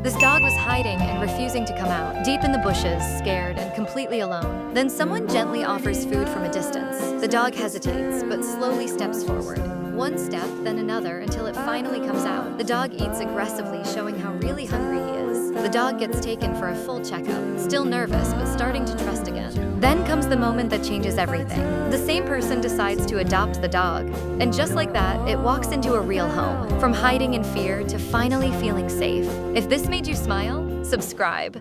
This dog was hiding and refusing to come out, deep in the bushes, scared and completely alone. Then someone gently offers food from a distance. The dog hesitates, but slowly steps forward. One step, then another, until it finally comes out. The dog eats aggressively, showing how really hungry he is. The dog gets taken for a full checkup, still nervous, but starting to trust again. Then comes the moment that changes everything. The same person decides to adopt the dog. And just like that, it walks into a real home. From hiding in fear to finally feeling safe. If this made you smile, subscribe.